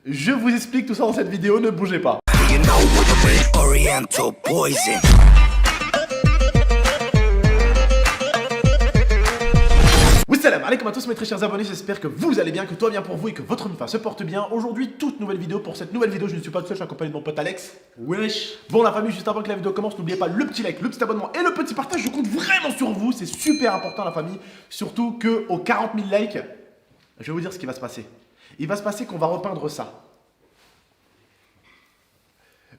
Je vous explique tout ça dans cette vidéo, ne bougez pas. Salam alaikum à tous mes très chers abonnés, j'espère que vous allez bien, que tout va bien pour vous et que votre MIFA se porte bien. Aujourd'hui, toute nouvelle vidéo. Pour cette nouvelle vidéo, je ne suis pas tout seul, je suis accompagné de mon pote Alex. Wesh. Bon la famille, juste avant que la vidéo commence, n'oubliez pas le petit like, le petit abonnement et le petit partage. Je compte vraiment sur vous, c'est super important la famille. Surtout que aux 40 000 likes, je vais vous dire ce qui va se passer. Il va se passer qu'on va repeindre ça.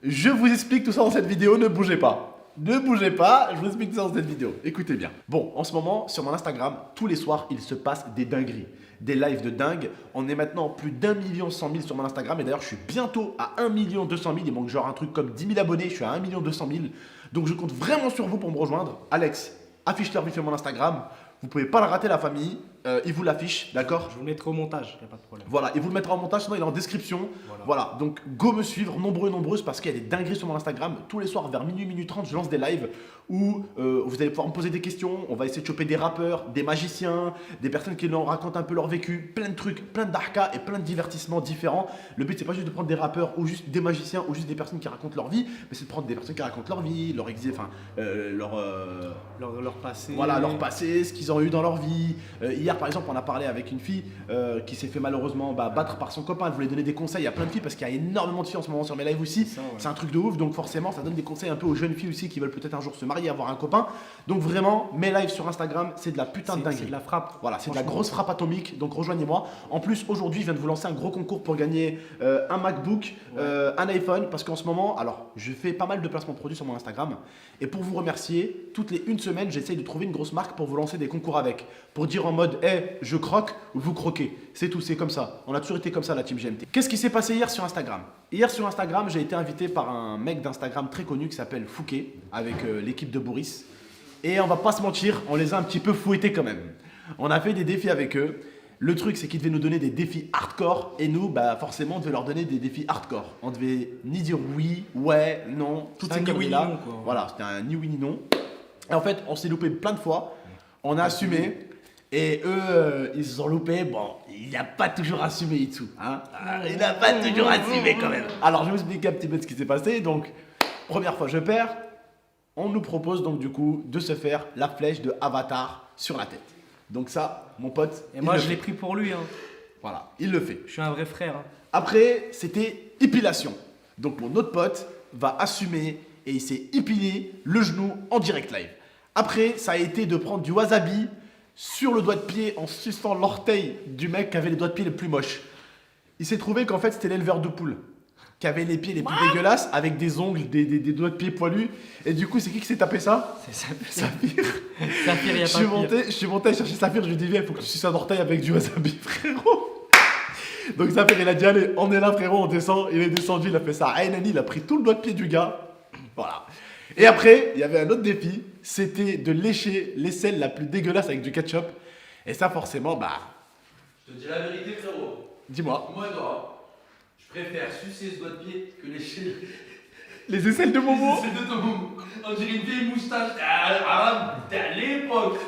Je vous explique tout ça dans cette vidéo, ne bougez pas. Ne bougez pas, je vous explique tout ça dans cette vidéo. Écoutez bien. Bon, en ce moment, sur mon Instagram, tous les soirs, il se passe des dingueries. Des lives de dingue. On est maintenant plus d'1 100 000 sur mon Instagram. Et d'ailleurs, je suis bientôt à 1 200 000. Il manque genre un truc comme 10 000 abonnés. Je suis à 1 200 000. Donc, je compte vraiment sur vous pour me rejoindre. Alex, affiche-leur vite fait mon Instagram. Vous pouvez pas le rater, la famille. Il vous l'affiche, d'accord? Je vous le mettrai au montage, il n'y a pas de problème. Voilà, il vous le mettra en montage, sinon il est en description. Voilà, donc go me suivre, nombreux et nombreuses, parce qu'il y a des dingueries sur mon Instagram. Tous les soirs, vers minuit, minuit 30, je lance des lives où vous allez pouvoir me poser des questions. On va essayer de choper des rappeurs, des magiciens, des personnes qui leur racontent un peu leur vécu, plein de trucs, plein d'arcas et plein de divertissements différents. Le but, c'est pas juste de prendre des rappeurs ou juste des magiciens ou juste des personnes qui racontent leur vie, mais c'est de prendre des personnes qui racontent leur vie, leur passé. Voilà, leur passé, ce qu'ils ont eu dans leur vie. Hier, par exemple, on a parlé avec une fille qui s'est fait malheureusement battre par son copain. Elle voulait donner des conseils à plein de filles parce qu'il y a énormément de filles en ce moment sur mes lives aussi. C'est un truc de ouf, donc forcément, ça donne des conseils un peu aux jeunes filles aussi qui veulent peut-être un jour se marier, avoir un copain. Donc vraiment, mes lives sur Instagram, c'est de la putain de dinguerie. C'est de la frappe. Voilà, c'est de la grosse frappe atomique. Donc rejoignez-moi. En plus, aujourd'hui, je viens de vous lancer un gros concours pour gagner un MacBook, un iPhone, parce qu'en ce moment, alors, je fais pas mal de placements de produits sur mon Instagram. Et pour vous remercier, toutes les 1 semaine, j'essaye de trouver une grosse marque pour vous lancer des concours avec. Pour dire en mode, hey, je croque, vous croquez. C'est tout, c'est comme ça. On a toujours été comme ça, la team GMT. Qu'est-ce qui s'est passé hier sur Instagram? Hier sur Instagram, j'ai été invité par un mec d'Instagram très connu qui s'appelle Fouquet, avec l'équipe de Boris. Et on va pas se mentir, on les a un petit peu fouettés quand même. On a fait des défis avec eux. Le truc, c'est qu'ils devaient nous donner des défis hardcore. Et nous, forcément, on devait leur donner des défis hardcore. On devait ni dire oui, ouais, non, toutes ces conneries-là. Voilà, c'était un ni oui ni non. Et en fait, on s'est loupé plein de fois. On a assumé. Et eux, ils se sont loupés. Bon, il n'a pas toujours assumé Itsu. Hein, il n'a pas toujours assumé quand même. Alors, je vais vous expliquer un petit peu ce qui s'est passé. Donc, première fois, je perds. On nous propose donc du coup de se faire la flèche de Avatar sur la tête. Donc ça, mon pote. Et moi, je l'ai pris pour lui. Hein. Voilà, il le fait. Je suis un vrai frère. Hein. Après, c'était épilation. Donc mon autre pote va assumer et il s'est épilé le genou en direct live. Après, ça a été de prendre du wasabi sur le doigt de pied en suçant l'orteil du mec qui avait les doigts de pied les plus moches. Il s'est trouvé qu'en fait, c'était l'éleveur de poules qui avait les pieds les plus dégueulasses avec des ongles, des doigts de pied poilus. Et du coup, c'est qui s'est tapé ça? C'est Saphir. Saphir, il y a pas Je suis monté chercher Saphir, je lui ai dit, viens, il faut que tu suces un orteil avec du wasabi, frérot. Donc Saphir, il a dit, allez, on est là, frérot, on descend. Il est descendu, il a fait ça. Ainani, il a pris tout le doigt de pied du gars. Voilà. Et après, il y avait un autre défi, c'était de lécher l'aisselle la plus dégueulasse avec du ketchup. Et ça, forcément, Je te dis la vérité, frérot. dis-moi. Moi, toi, je préfère sucer ce doigt de pied que lécher Les aisselles de Momo. les aisselles de ton Momo. On dirait une vieille moustache. T'es à l'époque.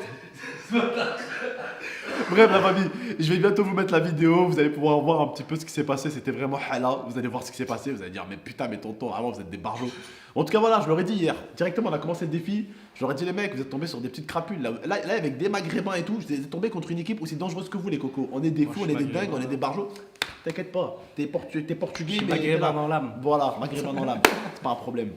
Bref, la famille, je vais bientôt vous mettre la vidéo. Vous allez pouvoir voir un petit peu ce qui s'est passé. C'était vraiment halal. Vous allez voir ce qui s'est passé. Vous allez dire, mais putain, mais tonton, vraiment, vous êtes des barjots. En tout cas, voilà, je leur ai dit hier. Directement, on a commencé le défi. Je leur ai dit, les mecs, vous êtes tombés sur des petites crapules. Là avec des maghrébins et tout, vous êtes tombés contre une équipe aussi dangereuse que vous, les cocos. On est des fous, on est des dingues, on est des barjots. T'inquiète pas, t'es portugais, mais. maghrébin dans l'âme. Voilà, maghrébin dans l'âme. C'est pas un problème.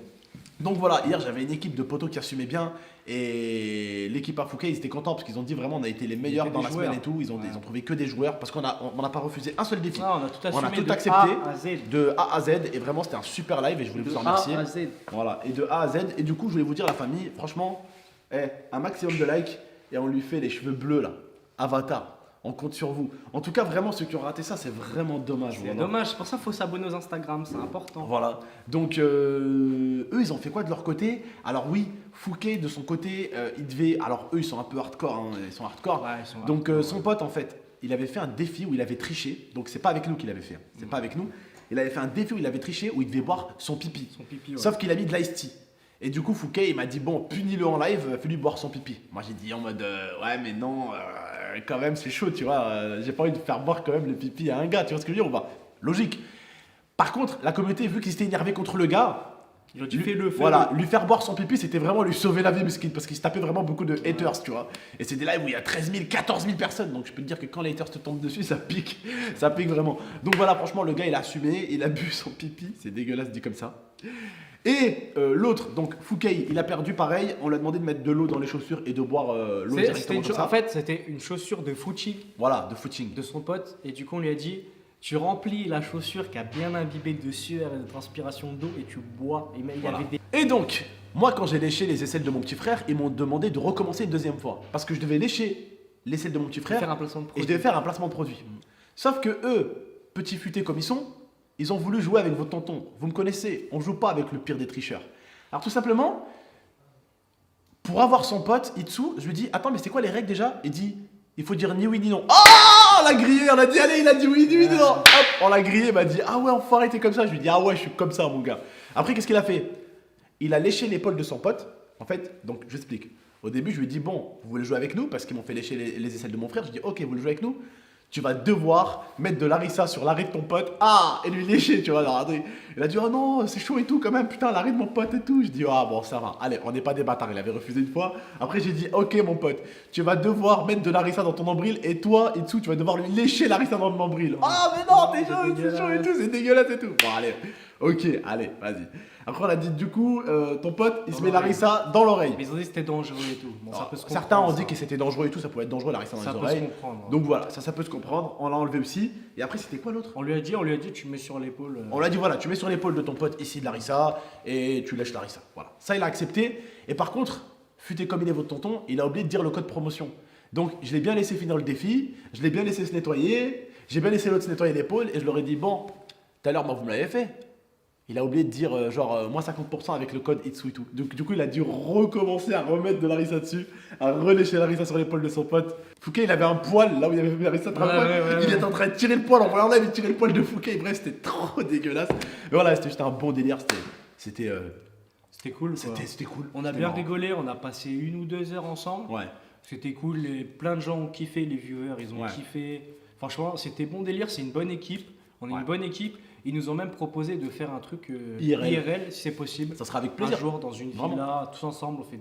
Donc voilà, hier j'avais une équipe de potos qui assumait bien et l'équipe à Fouquet ils étaient contents parce qu'ils ont dit vraiment on a été les meilleurs dans la semaine et tout, ils ont trouvé que des joueurs parce qu'on n'a pas refusé un seul défi. Ah, on a tout assumé, on a tout de accepté A à Z. de A à Z et vraiment c'était un super live et je voulais vous en remercier. A à Z. Voilà, et de A à Z et du coup je voulais vous dire la famille, franchement, un maximum de likes et on lui fait les cheveux bleus là, Avatar. On compte sur vous. En tout cas, vraiment, ceux qui ont raté ça, c'est vraiment dommage. C'est dommage, c'est pour ça qu'il faut s'abonner aux Instagram, c'est important. Voilà. Donc, eux, ils ont fait quoi de leur côté? Alors oui, Fouquet, de son côté, il devait... Alors eux, ils sont un peu hardcore, hein, ils sont hardcore. Ouais, ils sont Donc, hardcore, son pote, en fait, il avait fait un défi où il avait triché. Donc, c'est pas avec nous qu'il avait fait. C'est pas avec nous. Il avait fait un défi où il avait triché, où il devait boire son pipi. Ouais. Sauf qu'il a mis de l'ice tea. Et du coup, Fouquet, il m'a dit, bon, punis-le en live, il a fallu boire son pipi. Moi, j'ai dit en mode, ouais, mais non, quand même, c'est chaud, tu vois. J'ai pas envie de faire boire quand même le pipi à un gars, tu vois ce que je veux dire ou pas? Logique. Par contre, la communauté, vu qu'ils étaient énervés contre le gars, Ils ont dit fais-le. voilà, lui faire boire son pipi, c'était vraiment lui sauver la vie parce qu'il se tapait vraiment beaucoup de haters, tu vois. Et c'est des lives où il y a 13 000, 14 000 personnes. Donc je peux te dire que quand les haters te tombent dessus, ça pique vraiment. Donc voilà, franchement, le gars, il a assumé, il a bu son pipi. C'est dégueulasse dit comme ça. Et l'autre, donc Fouquet, il a perdu pareil. On lui a demandé de mettre de l'eau dans les chaussures et de boire l'eau directement comme ça. En fait, c'était une chaussure de footing Voilà, de footing. de son pote. Et du coup, on lui a dit tu remplis la chaussure qui a bien imbibé de sueur et de transpiration d'eau et tu bois. Et même, il y Voilà. avait des. Et donc, moi, quand j'ai léché les aisselles de mon petit frère, ils m'ont demandé de recommencer une deuxième fois. Parce que je devais lécher les aisselles de mon petit frère Faire un placement de et je produit. devais faire un placement de produit. Sauf que eux, petits futés comme ils sont, ils ont voulu jouer avec votre tonton. Vous me connaissez, on joue pas avec le pire des tricheurs. Alors tout simplement, pour avoir son pote, Itsu, je lui dis, attends, mais c'est quoi les règles déjà? Il dit, il faut dire ni oui ni non. Oh, on l'a grillé, on a dit, allez, il a dit oui ni oui ni non. Hop, on l'a grillé, il m'a dit, ah ouais, enfoiré, t'es comme ça. Je lui dis, ah ouais, je suis comme ça, mon gars. Après, qu'est-ce qu'il a fait? Il a léché l'épaule de son pote. En fait, donc, je explique. Au début, je lui ai dit, bon, vous voulez jouer avec nous? Parce qu'ils m'ont fait lécher les aisselles de mon frère. Je dis, ok, vous voulez jouer avec nous? Tu vas devoir mettre de l'arissa sur l'arrêt de ton pote. Ah, et lui lécher, tu vois. Alors, il a dit, oh non, c'est chaud et tout quand même. Putain, l'arrêt de mon pote et tout. Je dis, ah bon, ça va. Allez, on n'est pas des bâtards. Il avait refusé une fois. Après, j'ai dit, ok, mon pote, tu vas devoir mettre de l'arissa dans ton nombril. Et toi, Itsu, tu vas devoir lui lécher l'arissa dans le nombril. Ah, mais non, t'es chaud, c'est chaud et tout. C'est dégueulasse et tout. Bon, allez. Ok, allez, vas-y. Après, on a dit, du coup, ton pote, il Dans se met l'oreille. l'arissa dans l'oreille. Mais ils ont dit que c'était dangereux et tout. Bon, ça peut se comprendre. Certains ont ça. dit que c'était dangereux et tout. Ça pouvait être dangereux, l'arissa dans Ça les peut oreilles. se comprendre. Donc voilà, ça peut se comprendre. On l'a enlevé aussi. Et après, c'était quoi l'autre? On lui a dit, tu mets sur l'épaule. On lui a dit voilà, tu mets sur l'épaule de ton pote ici de Larissa et tu lèches Larissa. Voilà. Ça, il a accepté. Et par contre, futé comme il est votre tonton, il a oublié de dire le code promotion. Donc, je l'ai bien laissé finir le défi, je l'ai bien laissé se nettoyer, j'ai bien laissé l'autre se nettoyer l'épaule et je leur ai dit bon, tout à l'heure, moi, vous me l'avez fait. Il a oublié de dire moins 50% avec le code Itsu et tout. Donc, du coup, il a dû recommencer à remettre de Larissa dessus, à relécher Larissa sur l'épaule de son pote. Fouquet, il avait un poil là où il avait mis Larissa. Il était en train de tirer le poil, en voyant là, il tirait le poil de Fouquet. Bref, c'était trop dégueulasse. Mais voilà, c'était juste un bon délire. C'était C'était cool. quoi. c'était cool. On a C'était bien marrant. rigolé, on a passé 1 ou 2 heures ensemble. Ouais. C'était cool, plein de gens ont kiffé, les viewers, ils ont Ouais. kiffé. Franchement, c'était bon délire, c'est une bonne équipe. On est Ouais. une bonne équipe. Ils nous ont même proposé de faire un truc IRL. si c'est possible. Ça sera avec Un plaisir. jour dans une Vraiment. villa, tous ensemble, on fait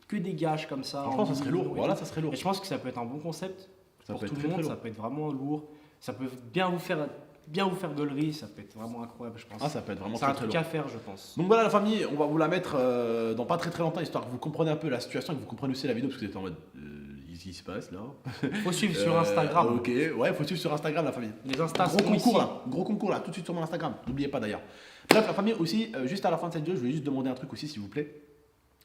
que des gages comme ça. Franchement, en ça serait double lourd. et Voilà, tout. ça serait lourd. Et je pense que ça peut être un bon concept Ça pour peut tout être le très, monde, très ça lourd. peut être vraiment lourd. Ça peut bien vous faire gaulerie, ça peut être vraiment incroyable, je pense. Ah, ça peut être vraiment c'est un très, très truc lourd. à faire, je pense. Donc voilà la famille, on va vous la mettre dans pas très très longtemps, histoire que vous compreniez un peu la situation et que vous compreniez aussi la vidéo, parce que vous êtes en mode qu'est-ce qui se passe là? Faut suivre sur Instagram. Ok, ouais, faut suivre sur Instagram la famille. Les Insta Gros sont concours ici. là, gros concours là, tout de suite sur mon Instagram, n'oubliez pas d'ailleurs. Bref la famille aussi, juste à la fin de cette vidéo, je voulais juste demander un truc aussi s'il vous plaît.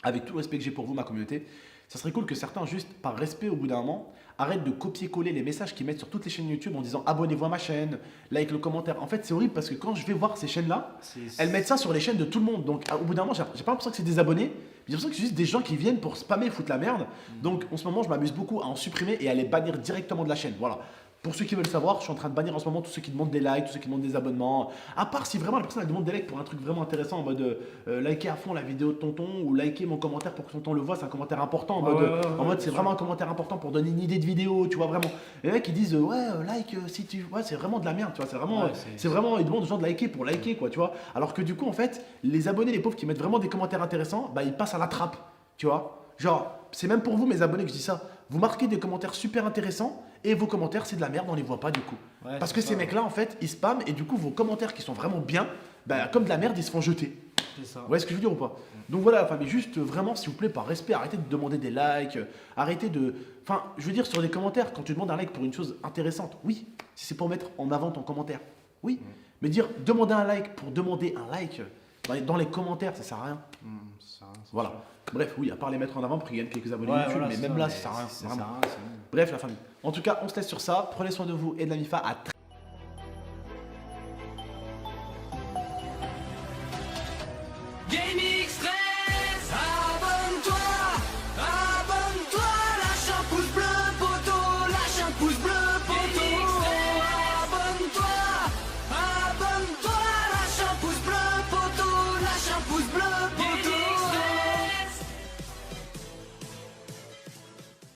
Avec tout le respect que j'ai pour vous, ma communauté, ça serait cool que certains, juste par respect au bout d'un moment, arrêtent de copier-coller les messages qu'ils mettent sur toutes les chaînes YouTube en disant abonnez-vous à ma chaîne, like le commentaire. En fait, c'est horrible parce que quand je vais voir ces chaînes-là, elles mettent ça sur les chaînes de tout le monde. Donc, au bout d'un moment, j'ai pas l'impression que c'est des abonnés, j'ai l'impression que c'est juste des gens qui viennent pour spammer et foutre la merde. Donc, en ce moment, je m'amuse beaucoup à en supprimer et à les bannir directement de la chaîne. Voilà. Pour ceux qui veulent savoir, je suis en train de bannir en ce moment tous ceux qui demandent des likes, tous ceux qui demandent des abonnements. À part si vraiment la personne elle demande des likes pour un truc vraiment intéressant, en mode liker à fond la vidéo de tonton ou liker mon commentaire pour que tonton le voit, c'est un commentaire important. En mode c'est vraiment un commentaire important pour donner une idée de vidéo, tu vois vraiment. Les mecs ils disent like si tu. Ouais, c'est vraiment de la merde, tu vois. C'est vraiment, Ouais, c'est vraiment. Ils demandent aux gens de liker pour liker, quoi, tu vois. Alors que du coup, en fait, les abonnés, les pauvres qui mettent vraiment des commentaires intéressants, bah ils passent à la trappe, tu vois. Genre, c'est même pour vous, mes abonnés, que je dis ça. Vous marquez des commentaires super intéressants et vos commentaires, c'est de la merde, on les voit pas du coup. Ouais, Parce c'est que ça. ces mecs-là, en fait, ils spamment et du coup, vos commentaires qui sont vraiment bien, bah, comme de la merde, ils se font jeter. C'est ça. Vous voyez ce que je veux dire ou pas? Donc voilà, la famille, juste vraiment, s'il vous plaît, par respect, arrêtez de demander des likes, arrêtez de. Enfin, je veux dire, sur les commentaires, quand tu demandes un like pour une chose intéressante, oui, si c'est pour mettre en avant ton commentaire, oui. Mais dire demander un like pour demander un like dans les commentaires, ça sert à rien. Voilà. Bref, oui, à part les mettre en avant pour qu'ils gagnent quelques abonnés Ouais, YouTube, voilà, mais c'est même ça, là, mais ça sert à rien. ça vraiment. sert à rien, c'est bon. Bref, la famille. En tout cas, on se laisse sur ça. Prenez soin de vous et de la MIFA. À très